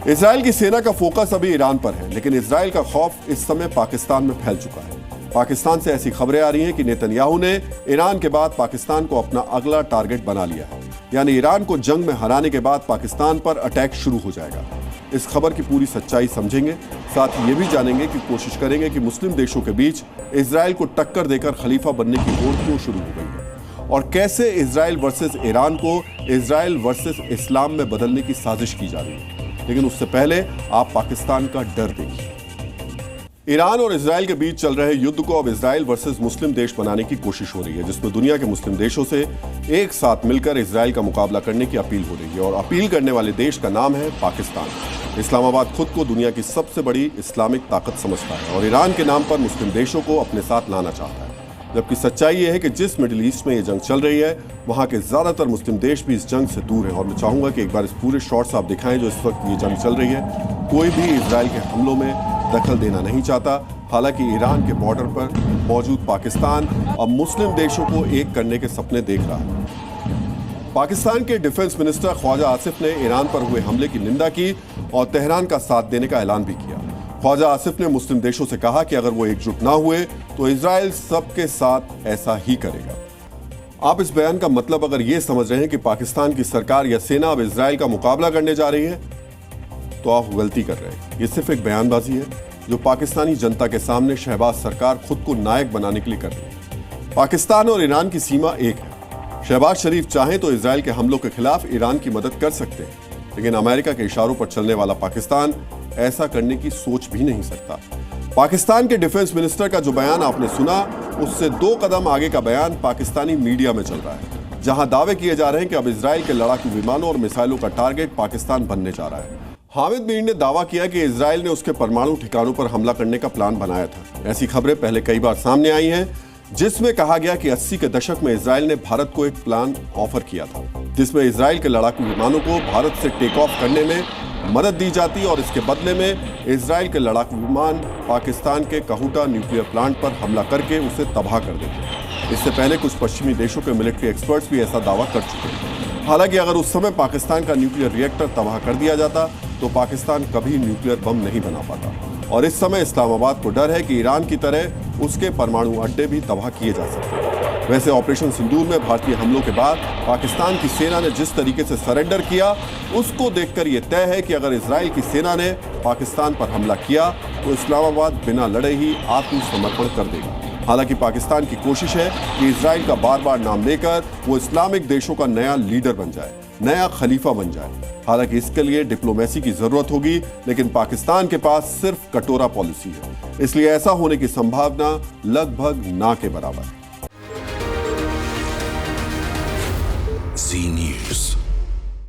Israel की सेना का फोकस अभी ईरान पर है, लेकिन इजराइल का खौफ इस समय पाकिस्तान में फैल चुका है। पाकिस्तान से ऐसी खबरें आ रही हैं कि नेतन्याहू ने ईरान के बाद पाकिस्तान को अपना अगला टारगेट बना लिया है, यानी ईरान को जंग में हराने के बाद पाकिस्तान पर अटैक शुरू हो जाएगा। इस खबर की पूरी सच्चाई समझेंगे, साथ ही ये भी जानेंगे कि कोशिश करेंगे कि मुस्लिम देशों के बीच इजराइल को टक्कर देकर खलीफा बनने की होड़ क्यों शुरू हो गई है और कैसे इजराइल वर्सेस ईरान को इजराइल वर्सेस इस्लाम में बदलने की साजिश की जा रही है। लेकिन उससे पहले आप पाकिस्तान का डर देखिए। ईरान और इजराइल के बीच चल रहे युद्ध को अब इजराइल वर्सेस मुस्लिम देश बनाने की कोशिश हो रही है, जिसमें दुनिया के मुस्लिम देशों से एक साथ मिलकर इजराइल का मुकाबला करने की अपील हो रही है और अपील करने वाले देश का नाम है पाकिस्तान। इस्लामाबाद खुद को दुनिया की सबसे बड़ी इस्लामिक ताकत समझता है और ईरान के नाम पर मुस्लिम देशों को अपने साथ लाना चाहता है, जबकि सच्चाई ये है कि जिस मिडिल ईस्ट में ये जंग चल रही है वहां के ज्यादातर मुस्लिम देश भी इस जंग से दूर हैं। और मैं चाहूंगा कि एक बार इस पूरे शॉट्स आप दिखाएं जो इस वक्त ये जंग चल रही है। कोई भी इजराइल के हमलों में दखल देना नहीं चाहता। हालांकि ईरान के बॉर्डर पर मौजूद पाकिस्तान अब मुस्लिम देशों को एक करने के सपने देख रहा है। पाकिस्तान के डिफेंस मिनिस्टर ख्वाजा आसिफ ने ईरान पर हुए हमले की निंदा की और तेहरान का साथ देने का ऐलान भी किया। ख्वाजा आसिफ ने मुस्लिम देशों से कहा कि अगर वो एकजुट ना हुए तो इजराइल सबके साथ ऐसा ही करेगा। आप इस बयान का मतलब अगर ये समझ रहे हैं कि पाकिस्तान की सरकार या सेना अब इजराइल का मुकाबला करने जा रही है तो आप गलती कर रहे हैं। ये सिर्फ एक बयानबाजी है जो पाकिस्तानी जनता के सामने शहबाज सरकार खुद को नायक बनाने के लिए कर रही है। पाकिस्तान और ईरान की सीमा एक है। शहबाज शरीफ चाहें तो इजराइल के हमलों के खिलाफ ईरान की मदद कर सकते हैं, लेकिन अमेरिका के इशारों पर चलने वाला पाकिस्तान ऐसा करने की सोच भी नहीं सकता। पाकिस्तान के डिफेंस मिनिस्टर का जो बयान आपने सुना उससे 2 कदम आगे का बयान पाकिस्तानी मीडिया में चल रहा है, जहां दावे किए जा रहे हैं कि अब इजराइल के लड़ाकू विमानों और मिसाइलों का टारगेट पाकिस्तान बनने जा रहा है। हामिद मीर ने दावा किया कि इजराइल ने उसके परमाणु ठिकानों पर हमला करने का प्लान बनाया था। ऐसी खबरें पहले कई बार सामने आई हैं, जिसमें कहा गया कि 80 के दशक में इजराइल ने भारत को एक प्लान ऑफर किया था, जिसमें इजराइल के लड़ाकू विमानों को भारत से टेक ऑफ करने में मदद दी जाती और इसके बदले में इजराइल के लड़ाकू विमान पाकिस्तान के कहूटा न्यूक्लियर प्लांट पर हमला करके उसे तबाह कर देते। इससे पहले कुछ पश्चिमी देशों के मिलिट्री एक्सपर्ट्स भी ऐसा दावा कर चुके हैं। हालांकि अगर उस समय पाकिस्तान का न्यूक्लियर रिएक्टर तबाह कर दिया जाता तो पाकिस्तान कभी न्यूक्लियर बम नहीं बना पाता और इस समय इस्लामाबाद को डर है कि ईरान की तरह उसके परमाणु अड्डे भी तबाह किए जा सकते हैं। वैसे ऑपरेशन सिंदूर में भारतीय हमलों के बाद पाकिस्तान की सेना ने जिस तरीके से सरेंडर किया उसको देखकर यह तय है कि अगर इजराइल की सेना ने पाकिस्तान पर हमला किया तो इस्लामाबाद बिना लड़े ही आत्मसमर्पण कर देगा। हालांकि पाकिस्तान की कोशिश है कि इजराइल का बार बार नाम लेकर वो इस्लामिक देशों का नया लीडर बन जाए, नया खलीफा बन जाए। हालांकि इसके लिए डिप्लोमेसी की जरूरत होगी, लेकिन पाकिस्तान के पास सिर्फ कटोरा पॉलिसी है, इसलिए ऐसा होने की संभावना लगभग ना के बराबर है। जी न्यूज़।